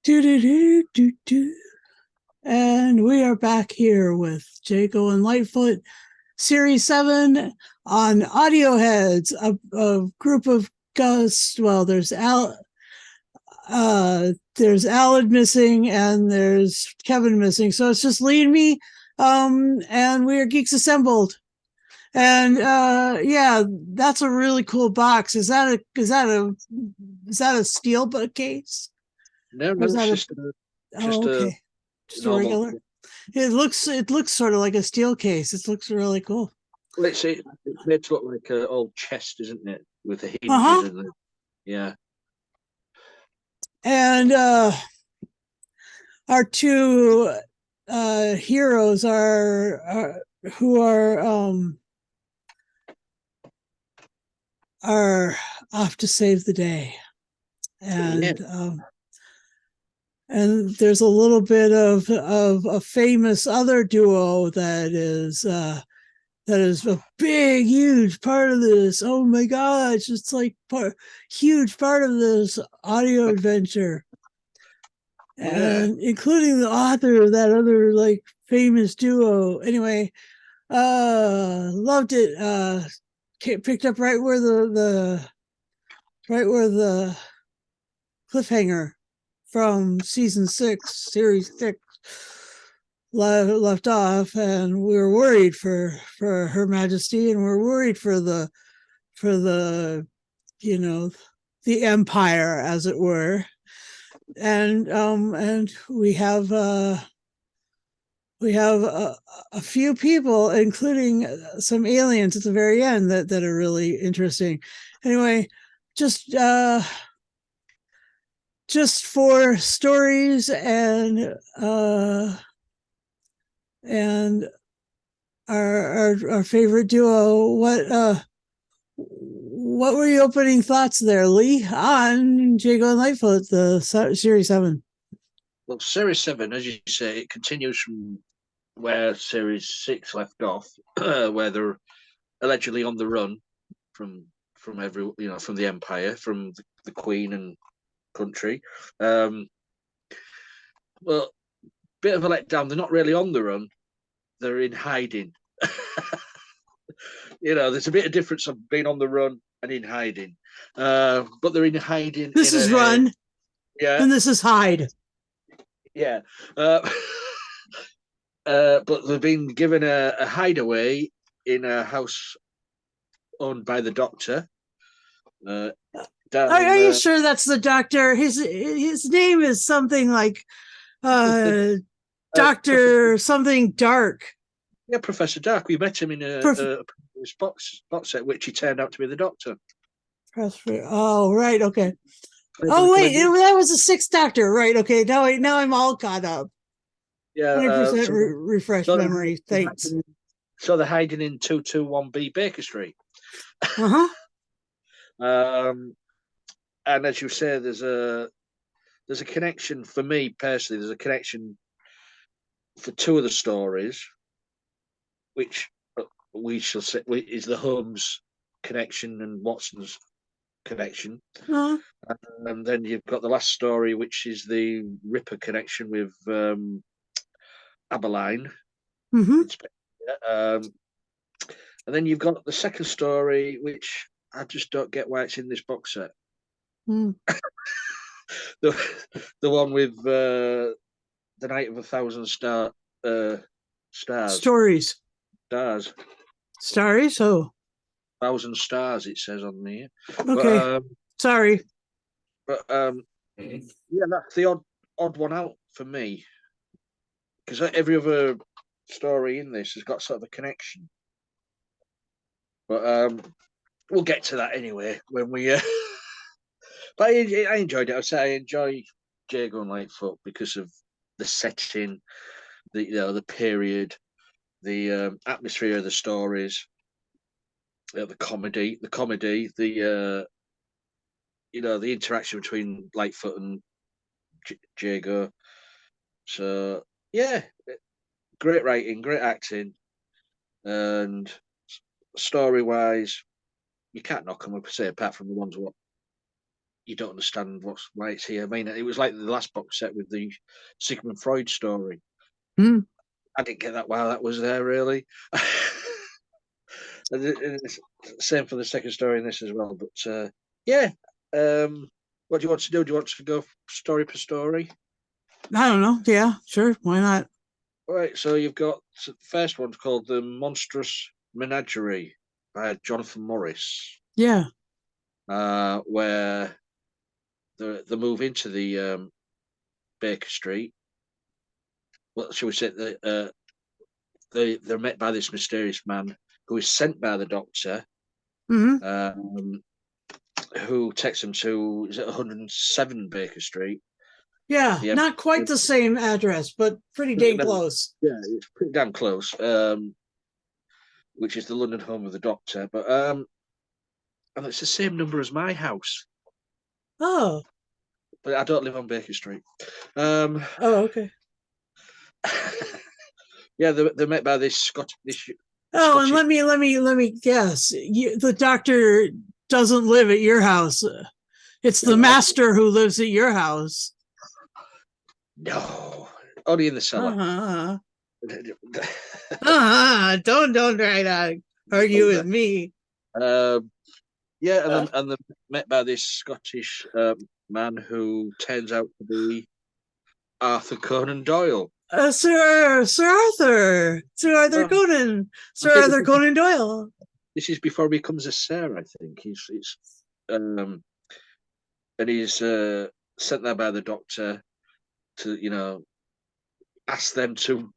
Do do do do do. And we are back here with Jago and Lightfoot, Series 7 on Audio Heads, a group of Gus. Well, there's Alad missing and there's Kevin missing. So it's just Lee and me. And we are Geeks Assembled. And yeah, that's a really cool box. Is that a steel bookcase? No, Or is no, it's that a just a okay. Just a normal. regular. It looks sort of like a steel case. It looks really cool. Well, it's made to look like an old chest, isn't it? With the hinges Uh-huh. and the yeah. And our two heroes who are off to save the day. Yeah. And there's a little bit of a famous other duo that is a big, huge part of this. Oh my gosh, it's like huge part of this audio adventure, Yeah. and including the author of that other like famous duo. Anyway, loved it. Picked up right where the cliffhanger from season 6, series 6 left off, and we were worried for Her Majesty, and we're worried for the you know the empire, as it were, and we have a few people, including some aliens at the very end that are really interesting. Anyway, just just for stories and our favorite duo. What were your opening thoughts there, Lee, on Jago and Lightfoot, the series 7? Well, series 7, as you say, it continues from where series 6 left off, where they're allegedly on the run from from the Empire, from the Queen and country. Well, bit of a letdown. They're not really on the run; they're in hiding. There's a bit of difference of being on the run and in hiding. But they're in hiding This is Run, yeah, and this is Hide. yeah. But they've been given a hideaway in a house owned by the Doctor. Are Down you sure that's the Doctor? His name is something like uh, Professor, Doctor something Dark. yeah, Professor Dark. We met him in Prof- a box set, which he turned out to be the Doctor. oh, right, okay. Oh wait, that was the Sixth Doctor, right? Okay, now I'm all caught up. Yeah, 100% refresh so memory. Thanks. they're hiding in 221B Baker Street. Uh-huh. And as you say, there's a connection for me personally. There's a connection for two of the stories, which we shall say is the Holmes connection and Watson's connection. Uh-huh. And then you've got the last story, which is the Ripper connection with Abberline. Mm-hmm. And then you've got the second story, which I just don't get why it's in this box set. Mm. the one with the Night of 1,000 stars. Stories. Stars. Stories. Oh, 1,000 stars. It says on there. okay. Sorry. But yeah, that's the odd one out for me, because every other story in this has got sort of a connection. But we'll get to that anyway when we. But I enjoyed it. I'd say I enjoy Jago and Lightfoot because of the setting, the period, the atmosphere of the stories, the comedy, the the interaction between Lightfoot and Jago. So yeah, great writing, great acting, and story wise, you can't knock them, per se, apart from the ones what you don't understand why it's here. I mean, it was like the last box set with the Sigmund Freud story. Hmm. I didn't get that while that was there, really. And it's same for the second story in this as well. But yeah, what do you want to do? Do you want to go story per story? I don't know. Yeah, sure. Why not? All right, so you've got the first one's called The Monstrous Menagerie by Jonathan Morris, Yeah. where the move into the Baker Street. Well, shall we say they're met by this mysterious man who is sent by the Doctor, Hmm. who takes them to, is it 107 Baker Street? Yeah. The Not quite the same address, but pretty dang no, close. yeah, it's pretty damn close. Which is the London home of the Doctor, but and it's the same number as my house, Oh. but I don't live on Baker Street. Oh, okay. Yeah, they're met by this Scottish. Oh, and let me guess. The Doctor doesn't live at your house. It's the master who lives at your house. No, only in the cellar. Uh-huh. Don't try to argue with me. Yeah, and they're met by this Scottish man who turns out to be Arthur Conan Doyle. Sir Arthur Conan, Sir Arthur Conan Doyle. This is before he becomes a sir, I think. He's and he's sent there by the Doctor to ask them to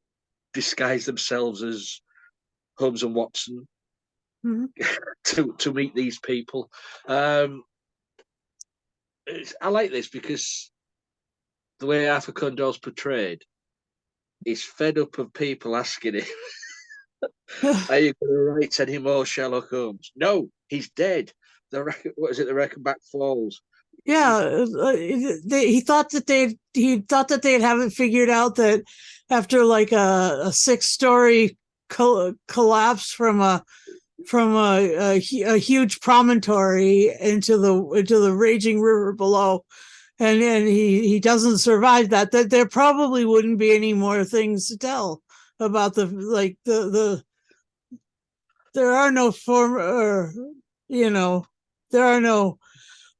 disguise themselves as Holmes and Watson. Mm-hmm. to meet these people. I like this because the way Arthur Conan Doyle's portrayed, he's fed up of people asking him, "Are you going to write any more Sherlock Holmes?" No, he's dead. The Reichenbach Falls. Yeah, he thought that they'd have it figured out that after like a 6-story collapse from a huge promontory into the raging river below, and he doesn't survive that there probably wouldn't be any more things to tell about the there are no there are no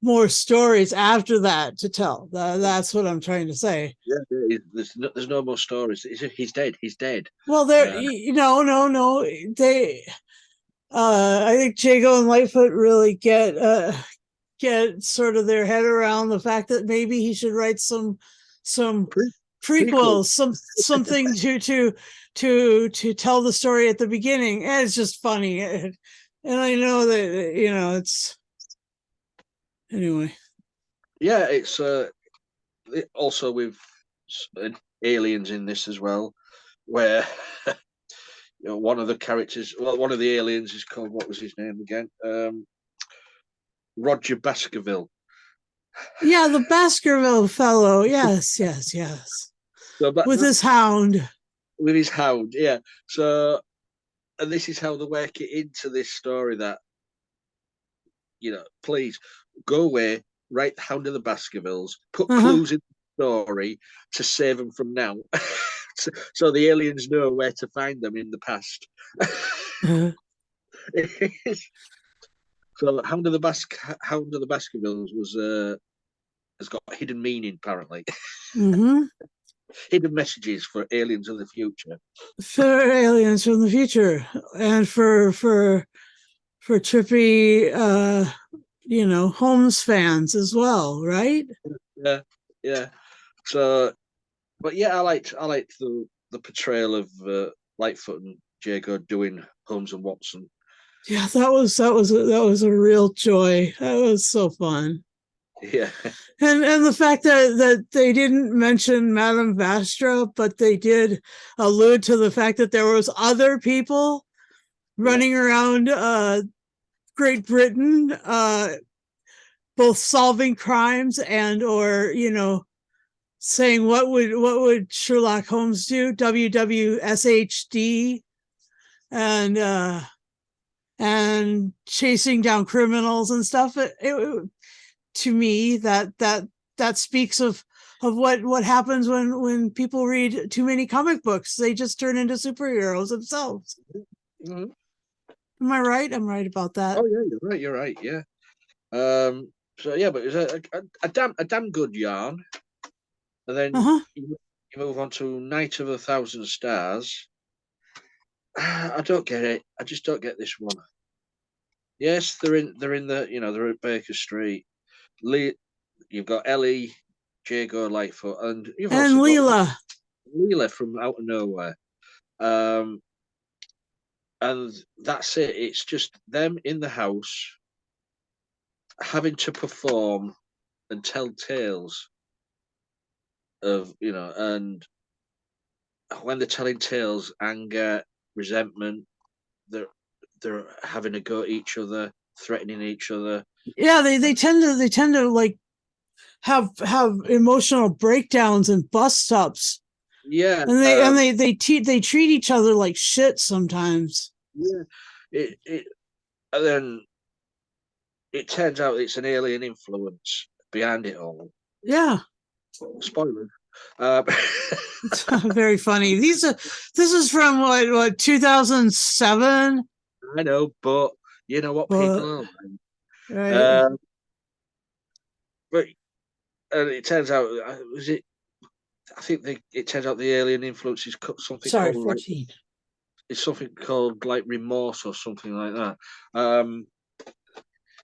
more stories after that to tell. That's what I'm trying to say. Yeah, there's no more stories. He's dead. He's dead. Well, no. They, I think Jago and Lightfoot really get sort of their head around the fact that maybe he should write some prequels, something to tell the story at the beginning. And it's just funny, and I know that it's. Anyway, yeah, it's also with aliens in this as well, where one of the characters, one of the aliens is called, what was his name again? Roger Baskerville. Yeah, the Baskerville fellow. Yes. So, with his hound. With his hound, yeah. So, and this is how they work it into this story that, please go away, write the Hound of the Baskervilles, put clues in the story to save them from now. so the aliens know where to find them in the past. So Hound of the Baskervilles has got hidden meaning, apparently. Mm-hmm. Hidden messages for aliens of the future. For aliens from the future, and for trippy Holmes fans as well, right? Yeah. So, but yeah, I liked the portrayal of Lightfoot and Jago doing Holmes and Watson. Yeah, that was a real joy. That was so fun. Yeah, and the fact that they didn't mention Madame Vastra, but they did allude to the fact that there was other people running around Great Britain, both solving crimes and or saying what would Sherlock Holmes do, WWSHD, and chasing down criminals and stuff. to me that speaks of what happens when people read too many comic books. They just turn into superheroes themselves. Mhm. Am I right? I'm right about that. Oh yeah, you're right. You're right. Yeah. So yeah, but it's a damn good yarn. And then Uh-huh. you move on to Night of a Thousand Stars. I don't get it. I just don't get this one. Yes, they're in the they're at Baker Street. Lee, you've got Ellie, Jago Lightfoot, and you've And also got Leela. Leela from out of nowhere. Um, and that's it. It's just them in the house having to perform and tell tales of and when they're telling tales, anger, resentment, they're they're having a go at each other, threatening each other. Yeah, they tend to like have emotional breakdowns and bust ups. Yeah, And they treat each other like shit sometimes. yeah. It and then it turns out it's an alien influence behind it all. Yeah. Spoilers. Um, It's very funny. This is from what 2007, I know, but you know what people but are like. right. But and it turns out was it? I think it turns out the alien influence is something Sorry, called like 14. it's something called like remorse or something like that.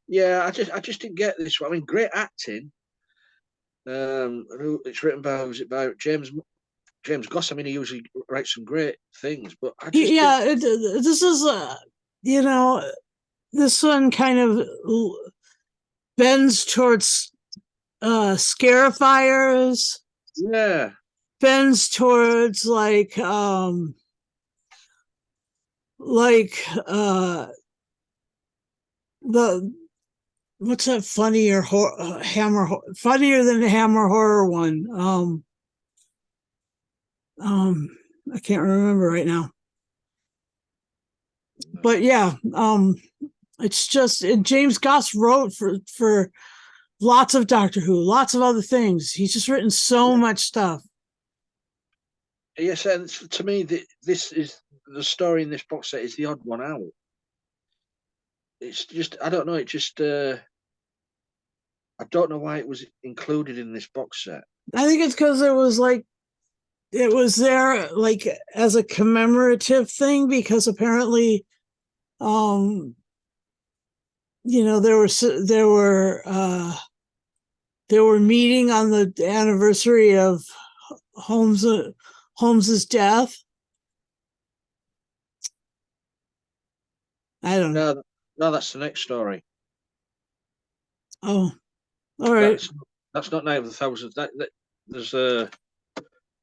Yeah, I just didn't get this one. I mean, great acting. It's written by was it by James Goss. I mean, he usually writes some great things, but I just didn't. Yeah, this is you know, this one kind of bends towards scarifiers, Yeah, bends towards like the what's that funnier funnier than the Hammer horror one. Um I can't remember right now. But yeah, it's just and James Goss wrote for lots of Doctor Who, lots of other things. He's just written so yeah. much stuff. Yes, and to me, this is the story in this box set is the odd one out. It's just I don't know. It just I don't know why it was included in this box set. I think it's because it was there like as a commemorative thing because apparently um there were meeting on the anniversary of Holmes Holmes's death. I don't know. No, no, that's the next story. Oh, all right. That's not Night of the Thousands. There's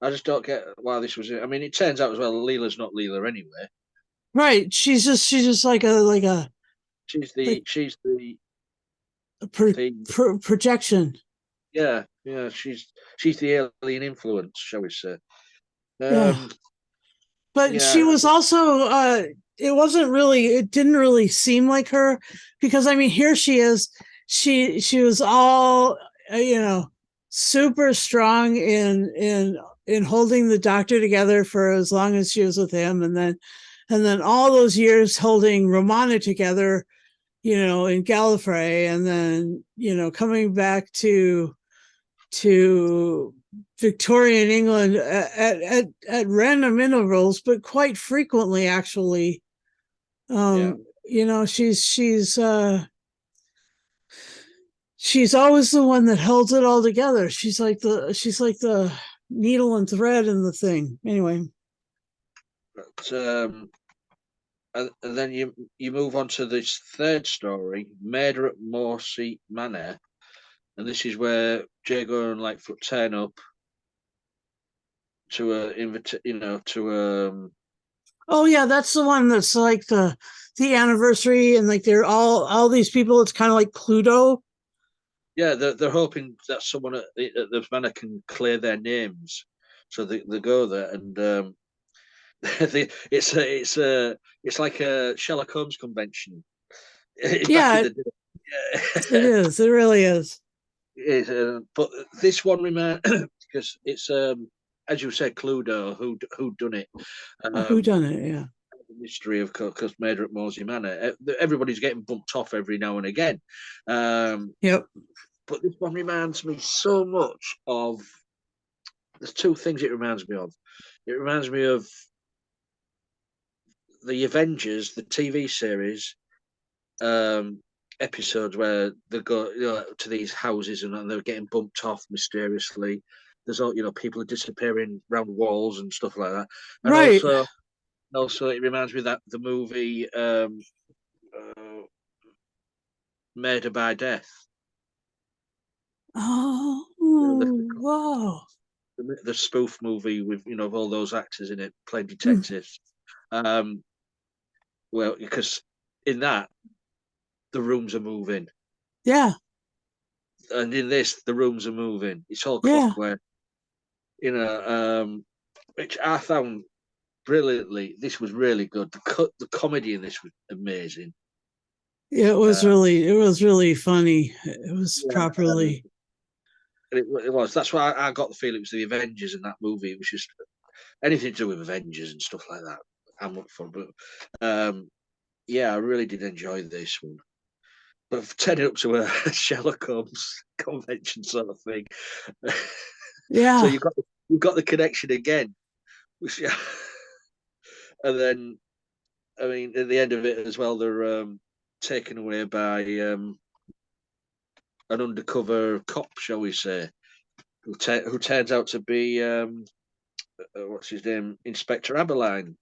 I just don't get why this was. I mean, it turns out as well. Leela's not Leela anyway. Right. She's just She's like a the projection. yeah. She's the alien influence, shall we say? Yeah. Um, But she yeah, was also it didn't really seem like her because I mean here she is. She was all super strong in holding the doctor together for as long as she was with him and then all those years holding Romana together, in Gallifrey and then, coming back to Victorian England at random intervals, but quite frequently, actually. yeah. She's always the one that holds it all together. She's like the needle and thread in the thing. Anyway. But and then you move on to this third story, Murder at Moorsey Manor, and this is where Jago and Lightfoot turn up to a Oh yeah, that's the one that's like the anniversary and like they're all these people. It's kind of like Cluedo. yeah, they're hoping that someone at the manor can clear their names, so they go there and it's like a Sherlock Holmes convention. Back in Yeah, the day. it Yeah. is. It really is. but this one reminds because it's as you said, Cluedo, who done it. Who done it? Yeah. The mystery of course Murder at Moorsey Manor. Everybody's getting bumped off every now and again. Yep. But this one reminds me so much of. There's two things it reminds me of. It reminds me of the Avengers, the TV series, episodes where they go to these houses and they're getting bumped off mysteriously. There's all people are disappearing around walls and stuff like that. And Right. also it reminds me of that the movie Murder by Death. Oh, wow. The spoof movie with all those actors in it playing detectives. Well, because in that the rooms are moving. Yeah. And in this, the rooms are moving. It's all Yeah. clockwork. Which I found brilliantly. This was really good. The comedy in this was amazing. It was really funny. It was properly. It was. That's why I got the feeling it was the Avengers in that movie. It was just anything to do with Avengers and stuff like that. I'm up for, but yeah, I really did enjoy this one. But turning up to a Sherlock Holmes convention sort of thing. Yeah. So you've got the connection again, which, and then I mean at the end of it as well, they're taken away by an undercover cop, shall we say, who turns out to be what's his name, Inspector Abberline.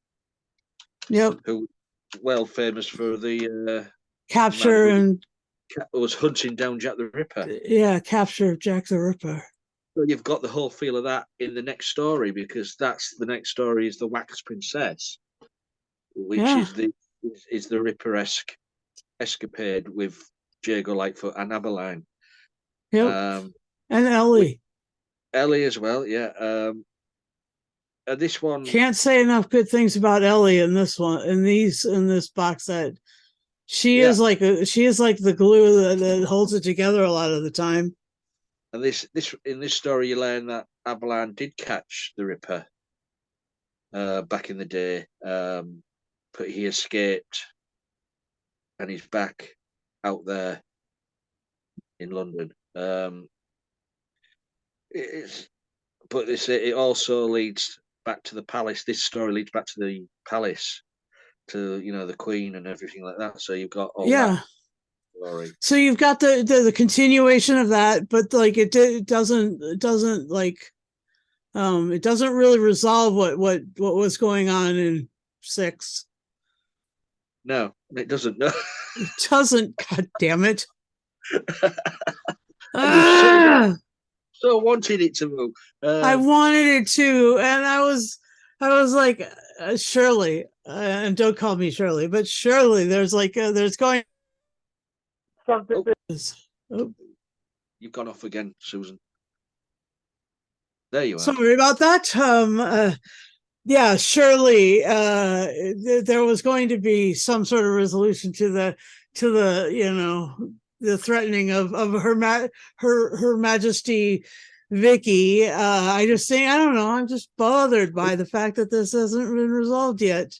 Yep. Who well famous for the capture and was hunting down Jack the Ripper. Yeah, capture Jack the Ripper. So you've got the whole feel of that in the next story, because that's the next story is the Wax Princess, which is the Ripper-esque escapade with Jago Litefoot and Abberline. Yep. And Ellie. Ellie as well, yeah. And this one can't say enough good things about Ellie in this one, in this box set. She is like the glue that holds it together a lot of the time. And in this story, you learn that Abberline did catch the Ripper back in the day, but he escaped, and he's back out there in London. It also leads back to the palace. This story leads back to the palace, to the Queen and everything like that. So you've got all that story. So you've got the continuation of that, but like it doesn't really resolve what was going on in 6. No, it doesn't. No, it doesn't. God damn it! So wanted it to move. I wanted it to, and I was like, Shirley, and don't call me Shirley, but Shirley, there's going something. You've gone off again, Susan. There you are. Sorry about that. Yeah, surely there was going to be some sort of resolution to the the threatening of her Majesty Vicky. I don't know. I'm just bothered by the fact that this hasn't been resolved yet.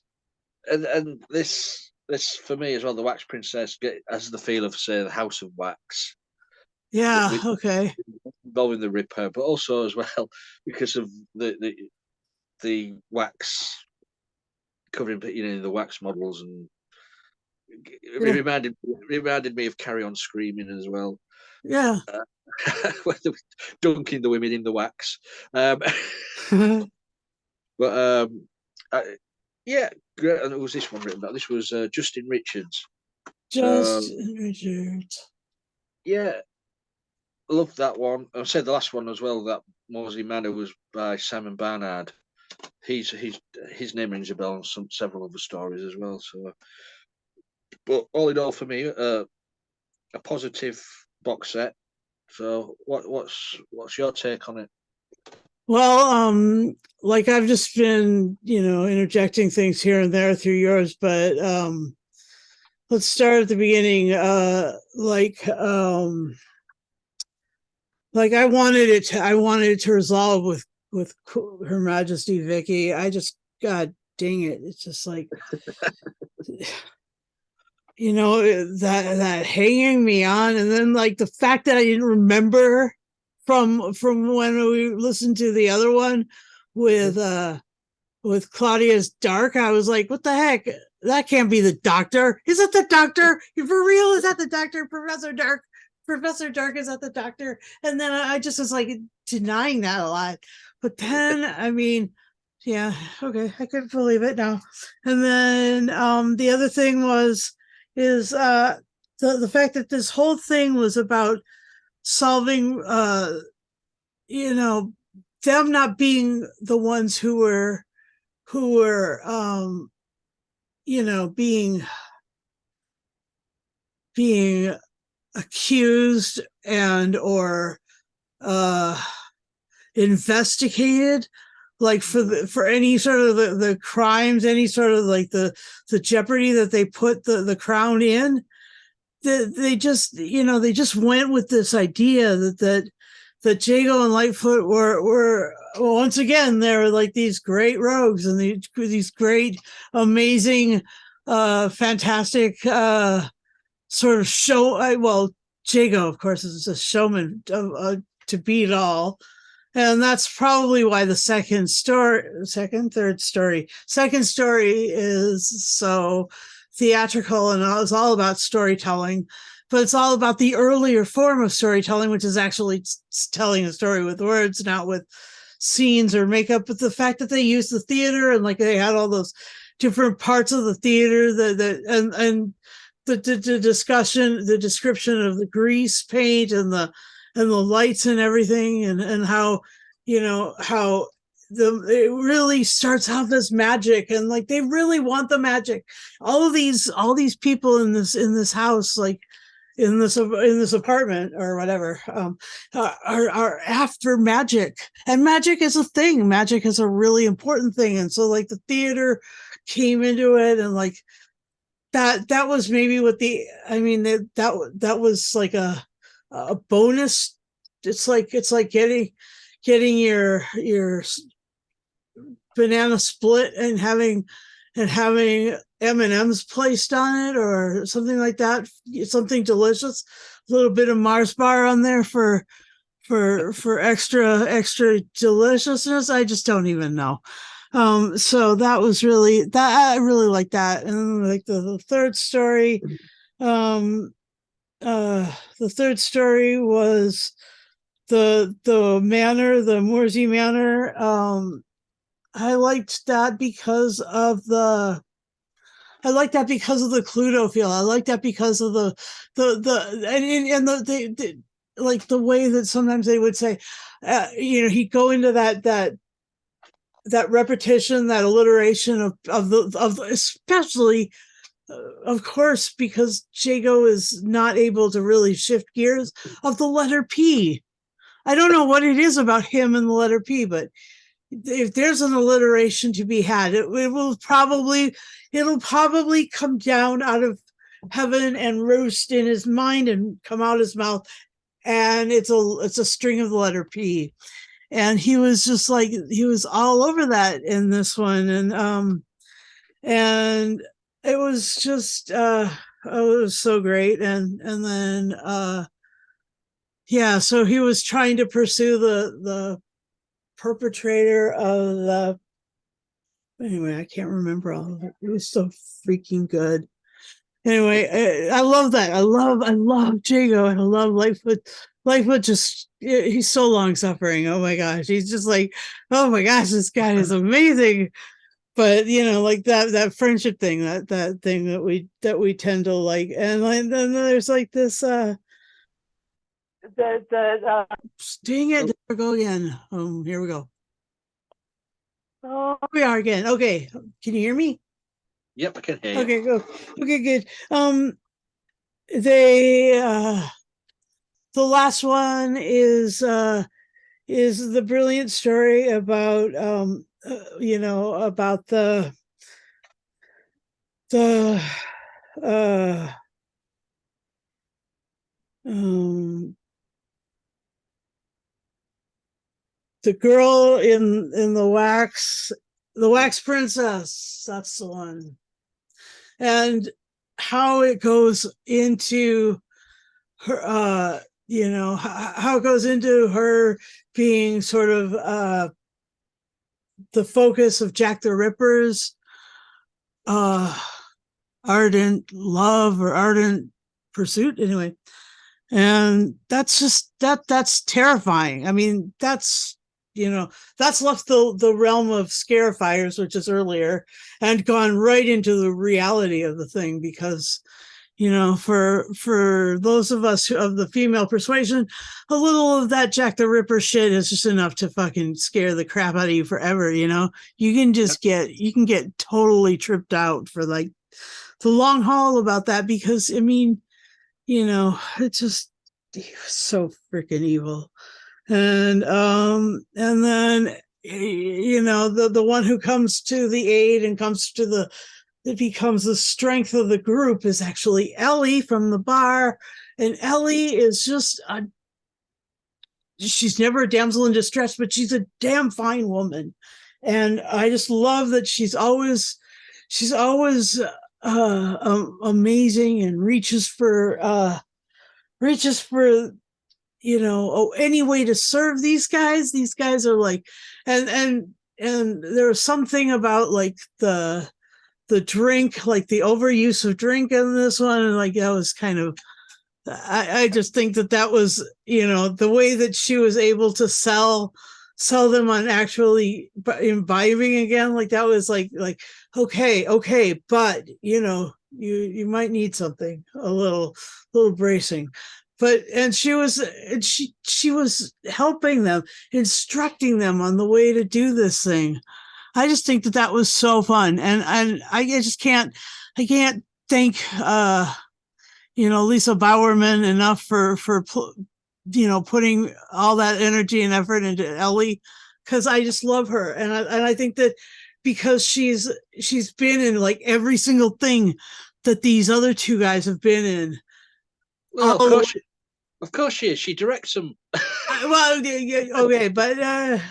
And this for me as well, the Wax Princess has the feel of, say, the House of Wax. Yeah. Okay. Involving the Ripper, but also as well because of the wax covering, the wax models, and it reminded me of Carry On Screaming as well. Yeah. Dunking the women in the wax. But yeah, great. And it was this one written about. This was Justin Richards. Richards. Yeah, loved that one. I said the last one as well. That Moorsey Manor was by Simon Barnard. His name rings a bell on several other stories as well. So, but all in all, for me, a positive box set. So, what's your take on it? Well, like I've just been, interjecting things here and there through yours, but let's start at the beginning. like I wanted it to resolve with Her Majesty Vicky. I just, God dang it, it's just like, that hanging me on, and then like the fact that I didn't remember from when we listened to the other one with Claudia's Dark. I was like, what the heck? That can't be the doctor. Is it the doctor? You for real? Is that the doctor? Professor Dark? Professor Dark, is that the doctor? And then I just was like denying that a lot. But then, I mean, yeah, okay, I couldn't believe it now. And then the other thing is the fact that this whole thing was about solving them not being the ones who were being accused and or investigated, like for any sort of the crimes, any sort of like the jeopardy that they put the crown in. They just went with this idea that Jago and Lightfoot were well, once again, they were like these great rogues and these great, amazing, fantastic sort of show. Well, Jago, of course, is a showman to beat all. And that's probably why the second story is so theatrical, and it's all about storytelling, but it's all about the earlier form of storytelling, which is actually telling a story with words, not with scenes or makeup. But the fact that they used the theater and like they had all those different parts of the theater and the description of the grease paint and the lights and everything, and how how it really starts out as magic, and like they really want the magic. All these people in this house, like in this apartment or whatever, are after magic, and magic is a thing. Magic is a really important thing, and so like the theater came into it, and like that was maybe what that was like a bonus. It's like getting your banana split and having M&Ms placed on it or something like that, something delicious, a little bit of Mars bar on there for extra deliciousness. I just don't even know. So that was really, that I really like that. And like the third story, the third story was the manor, the Moorsey Manor. I liked that because of the Cluedo feel. I like that because of the like the way that sometimes they would say, he'd go into that repetition, that alliteration of especially, of course, because Jago is not able to really shift gears, of the letter P. I don't know what it is about him and the letter P, but if there's an alliteration to be had, it'll probably come down out of heaven and roost in his mind and come out his mouth, and it's a string of the letter P. And he was just like, he was all over that in this one, and it was just it was so great. And then yeah, so he was trying to pursue the perpetrator of the, anyway, I can't remember all of it. It was so freaking good. Anyway, I love that. I love Jago, and I love Lightfoot. Lightfoot just, he's so long suffering. Oh my gosh. He's just like, oh my gosh, this guy is amazing. But like that friendship thing, that thing that we tend to like. And then there's like this dang it, there we go again. Here we go. Oh, we are again. Okay. Can you hear me? Yep, I can hear you. Okay, go. Okay, good. They the last one is the brilliant story about about the uh um the girl in the wax princess, that's the one. And how it goes into her, how it goes into her being sort of the focus of Jack the Ripper's ardent love or ardent pursuit, anyway. And that's terrifying. I mean, that's left the realm of Scarifiers, which is earlier, and gone right into the reality of the thing, because for those of us of the female persuasion, a little of that Jack the Ripper shit is just enough to fucking scare the crap out of you forever. You can just get totally tripped out for like the long haul about that, because I mean, it's just so freaking evil. And then the one who comes to the aid and it becomes the strength of the group is actually Ellie from the bar. And Ellie is just she's never a damsel in distress, but she's a damn fine woman. And I just love that she's always amazing, and reaches for any way to serve these guys. These guys are like, and there's something about like the drink, like the overuse of drink in this one, and like that was kind of, I just think that was the way that she was able to sell them on actually imbibing again. Like that was like okay, but you might need something a little bracing. But and she was helping them, instructing them on the way to do this thing. I just think that was so fun, and I just can't thank Lisa Bowerman enough for putting all that energy and effort into Ellie, because I just love her, and I think that because she's been in like every single thing that these other two guys have been in. Well, of course she is. She directs them. Well, yeah, okay, but I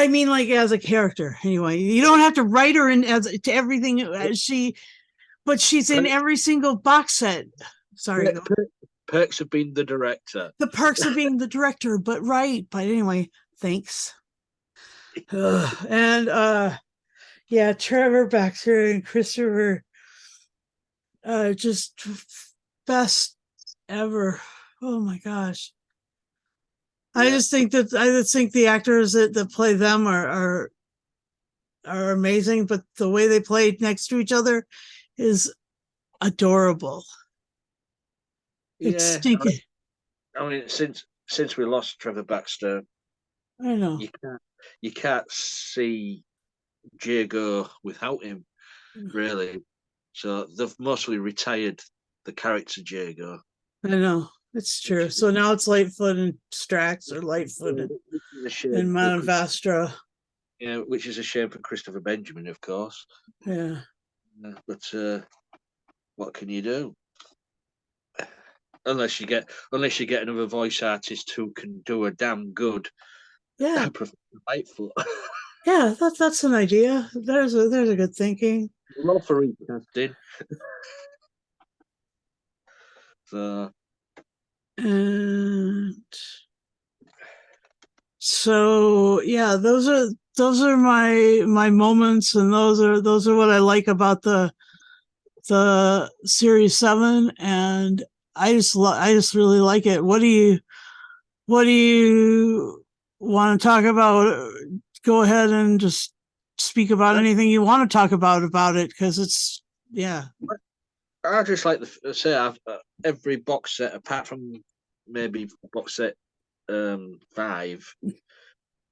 mean, like as a character, anyway. You don't have to write her in as to everything but she's in every single box set. Sorry, perks of being the director. The perks of being the director, but right. But anyway, thanks. And yeah, Trevor Baxter and Christopher, just best ever. Oh my gosh. Yeah. I just think the actors that play them are amazing, but the way they play next to each other is adorable. It's stinking. I mean, since we lost Trevor Baxter, I know you can't see Jago without him, really. So they've mostly retired the character Jago. I know, it's true. So now it's Lightfoot and Strax, or Lightfoot and Manavastra. Yeah, which is a shame for Christopher Benjamin, of course. Yeah. But what can you do? Unless you get another voice artist who can do a damn good Lightfoot. Yeah, that's an idea. There's a good thinking. Love for recasting. So yeah, those are my moments, and those are what I like about the Series 7, and I just really like it. What do you want to talk about? Go ahead and just speak about anything you want to talk about it, because it's I just like to say I've every box set apart from maybe box set 5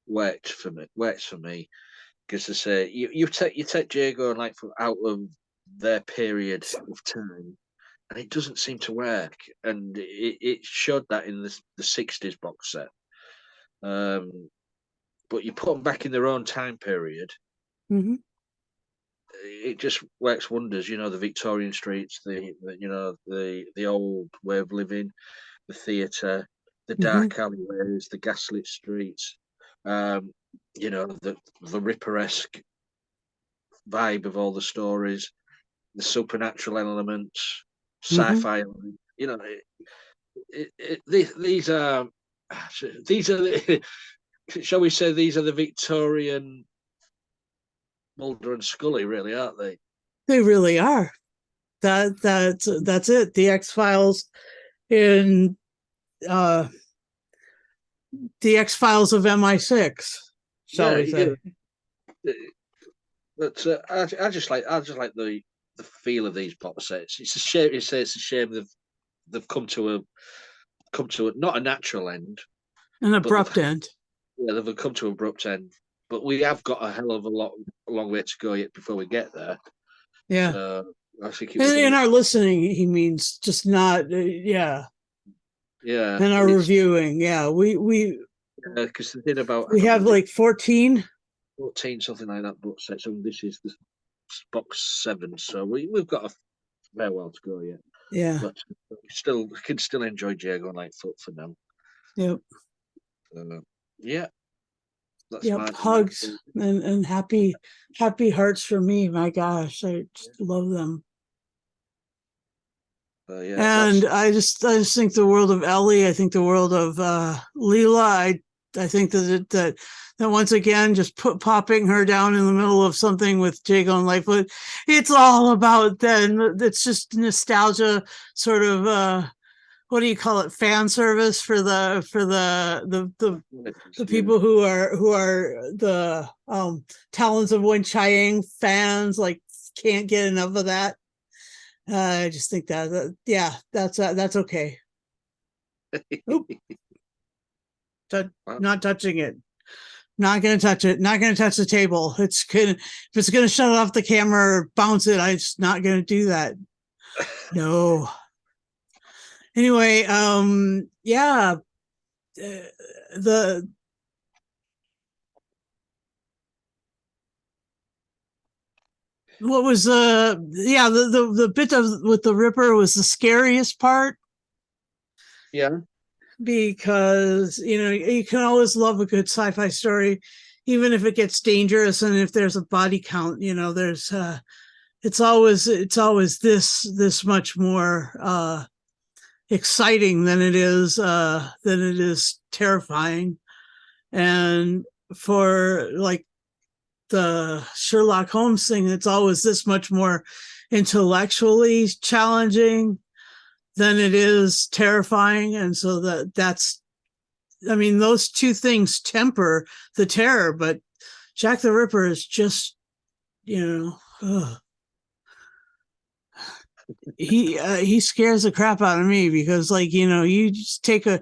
works for me, because I say you take Jago and Lightfoot out of their period of time, and it doesn't seem to work, and it showed that in the 60s box set. But you put them back in their own time period, it just works wonders. The Victorian streets, the old way of living, the theatre, the Hmm. dark alleyways, the gaslit streets, the Ripper-esque vibe of all the stories, the supernatural elements, Hmm. sci-fi. These are the, shall we say, these are the Victorian Mulder and Scully, really, aren't they? They really are. That's it. The X-Files in uh the X-Files of MI6, shall Yeah, we say. but I just like the feel of these box sets. It's a shame. It's a shame they've come to not a natural end, An but abrupt end. they've come to an abrupt end. But we have got a hell of a long way to go yet before we get there. Yeah. So I think it And would in be, our listening, he means just not, yeah. yeah, And our it's reviewing, yeah. because the thing about, I We don't know, have was it like 14. 14, something like that box set. So this is the box 7. So we've got a fair while to go yet. Yeah. But still, can still enjoy Jago Lightfoot for now. Yep. Yeah, that's Yep. my Hugs and happy hearts for me. My gosh, I just love them. yeah. And I just think the world of Ellie. I think the world of Leela. I think that once again, just popping her down in the middle of something with Jago and Lightfoot, it's all about then. It's just nostalgia, sort of. What do you call it? Fan service for the people who are the Talons of Wen Chiang fans. Like, can't get enough of that. I just think yeah, that's okay. Oop, not touching it. Not gonna touch it. Not gonna touch the table. It's gonna if it's gonna shut off the camera or bounce it. I'm just not gonna do that. No. Anyway, yeah, the what was yeah the bit of with the Ripper was the scariest part, Yeah, because you can always love a good sci-fi story, even if it gets dangerous and if there's a body count. There's it's always this much more exciting than it is terrifying. And for like the Sherlock Holmes thing, it's always this much more intellectually challenging than it is terrifying. And so that's I mean, those two things temper the terror, but Jack the Ripper is just, he scares the crap out of me, because, like, you just take a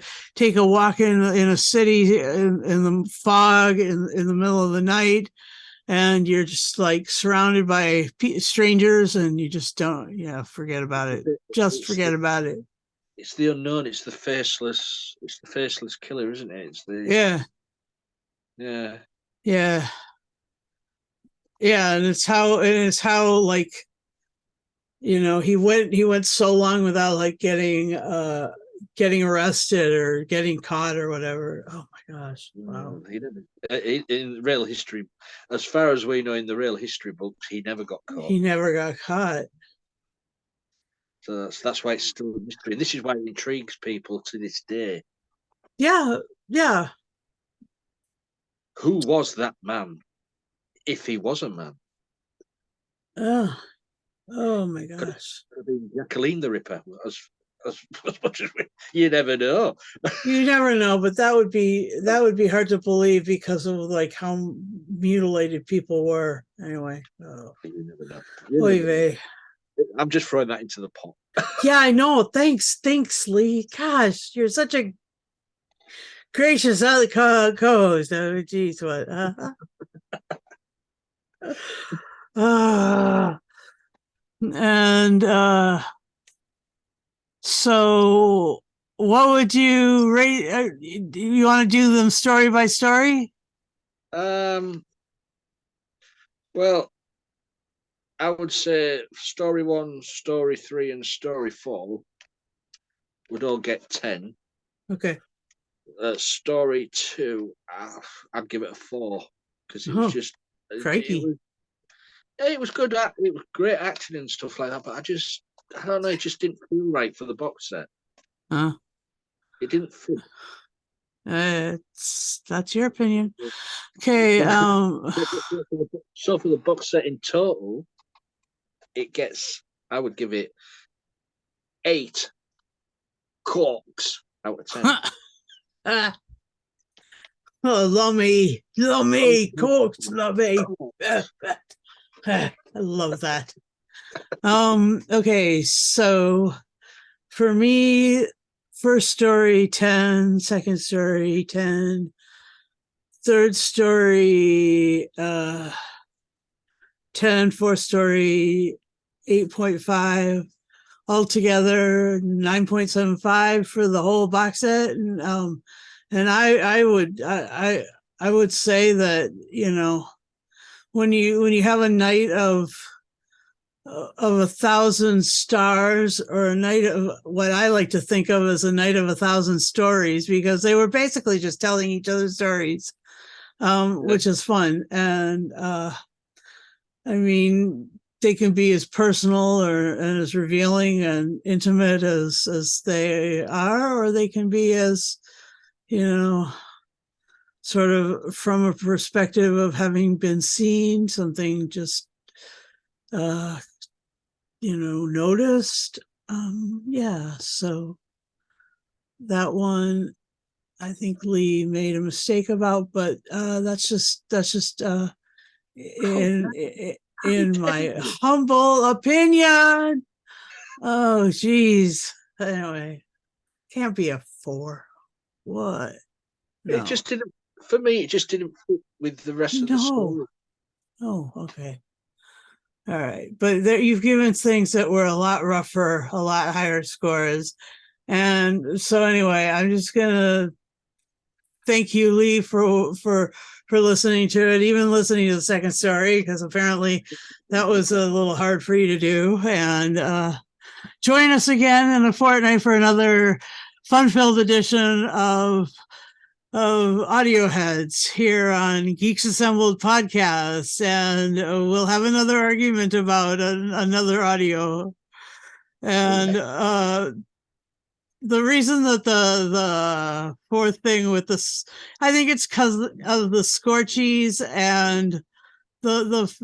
walk in a city in the fog in the middle of the night, and you're just like surrounded by strangers, and you just don't, forget about it. Just forget about it. it's the unknown. It's the faceless. It's the faceless killer, isn't it? It's the Yeah, yeah. yeah, yeah. And it's how like, he went so long without like getting arrested or getting caught or whatever. Oh my gosh. Wow. He didn't. In real history, as far as we know, in the real history books, he never got caught. He never got caught. So that's why it's still a mystery. And this is why it intrigues people to this day. Yeah, yeah. Who was that man, if he was a man? Oh my Could gosh. have been Jacqueline the Ripper, as much as you never know. You never know, but that would be hard to believe because of like how mutilated people were. Anyway. Oh. You never know. Oy vey. I'm just throwing that into the pot. Yeah, I know. Thanks, Lee. Gosh, you're such a gracious other co-host. Oh, geez, what? And so what would you rate? Do you want to do them story by story? Um, well, I would say story 1, story 3, and story 4 would all get 10. Okay. Story 2, I'd give it a 4 because it was Oh, just crikey. it was good. It was great acting and stuff like that. But I don't know. It just didn't feel right for the box set. Uh, It didn't fit. that's your opinion. Okay. So for the box set in total, it gets. I would give it 8 corks out of 10. Oh, lummy, corks, lummy. I love that. Okay, so for me, first story 10, second story 10, third story 10, fourth story 8.5, altogether 9.75 for the whole box set. And I would say that, when you have a night of 1,000 stars, or a night of what I like to think of as a night of 1,000 stories, because they were basically just telling each other stories, which is fun. And I mean, they can be as personal and as revealing and intimate as they are, or they can be as, sort of from a perspective of having been seen, something just noticed. So that one I think Lee made a mistake about, but that's just in my humble opinion. Oh geez. Anyway, can't be a 4. What? No. It just didn't. For me, it just didn't fit with the rest of the story. Oh, okay. All right. But you've given things that were a lot rougher, a lot higher scores. And so anyway, I'm just going to thank you, Lee, for listening to it, even listening to the second story, because apparently that was a little hard for you to do. And join us again in a fortnight for another fun-filled edition of Audio Heads here on Geeks Assembled Podcast, and we'll have another argument about another audio. And the reason that the fourth thing with this, I think it's because of the Scorchies and the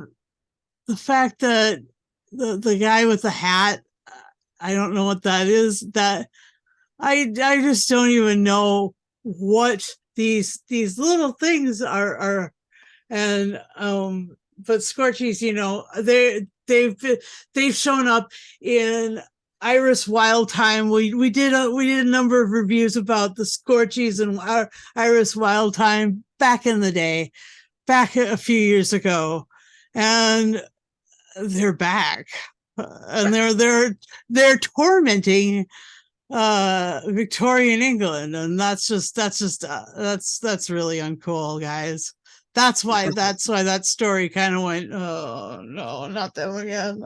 fact that the guy with the hat, I don't know what that is. That I just don't even know what these little things are. And but Scorchies, they've shown up in Iris Wild Time. We did a number of reviews about the Scorchies and Iris Wild Time back in the day, back a few years ago, and they're back, and they're tormenting Victorian England, and that's really uncool, guys. That's why that story kind of went, oh no, not them again.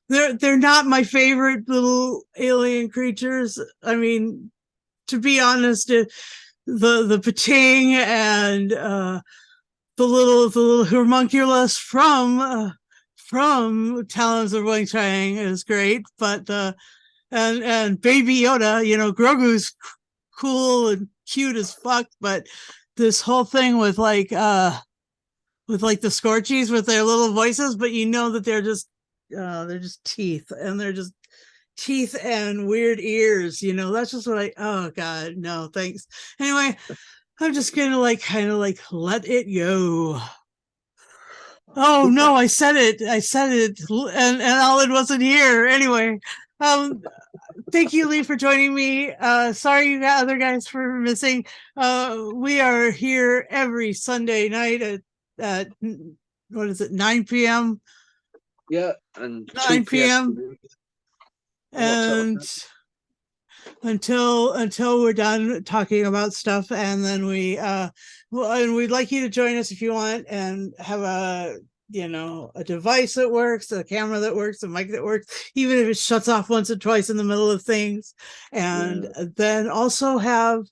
They're not my favorite little alien creatures. I mean, to be honest, the pating and the little homunculus from Talons of Wing-Chang is great, but and Baby Yoda, Grogu's cool and cute as fuck, but this whole thing with like the Scorchies with their little voices, but that they're just teeth, and they're just teeth and weird ears. That's just what oh god, no thanks. Anyway, I'm just gonna kind of let it go. Oh no, I said it, and Alan wasn't here. Anyway, thank you, Lee, for joining me. Sorry you got other guys for missing. We are here every Sunday night at what is it, 9 p.m. Yeah, and 9 p.m. And until we're done talking about stuff, and then and we'd like you to join us if you want, and have a device that works, a camera that works, a mic that works, even if it shuts off once or twice in the middle of things. And then also have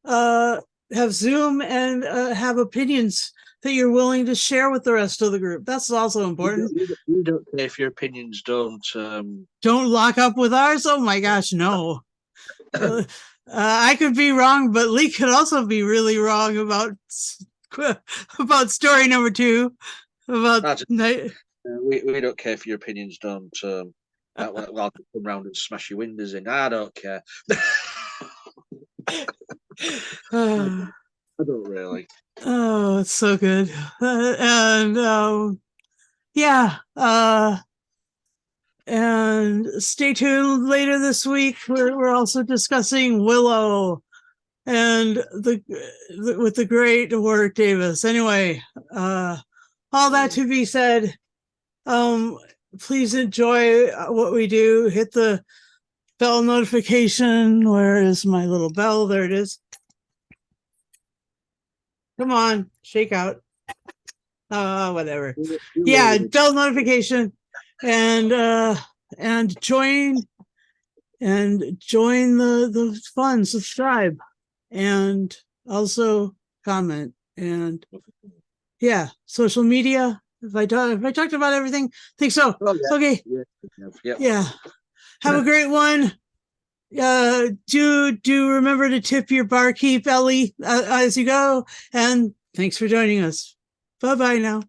have Zoom and have opinions that you're willing to share with the rest of the group. That's also important. We don't care if your opinions don't. Don't lock up with ours. Oh my gosh, no. I could be wrong, but Lee could also be really wrong about story number 2. About we don't care if your opinions don't. I'll come round and smash your windows in. I don't care. I don't really. Oh, it's so good. And stay tuned later this week. We're also discussing Willow and with the great Warwick Davis. Anyway, all that to be said, please enjoy what we do. Hit the bell notification. Where is my little bell? There it is. Come on, shake out. Whatever. Yeah, bell notification, and join the fun. Subscribe, and also comment, and yeah, social media. If I talked about everything, I think so. Oh, yeah. Okay. Yeah. Have a great one. Do remember to tip your barkeep, Ellie, as you go. And thanks for joining us. Bye-bye now.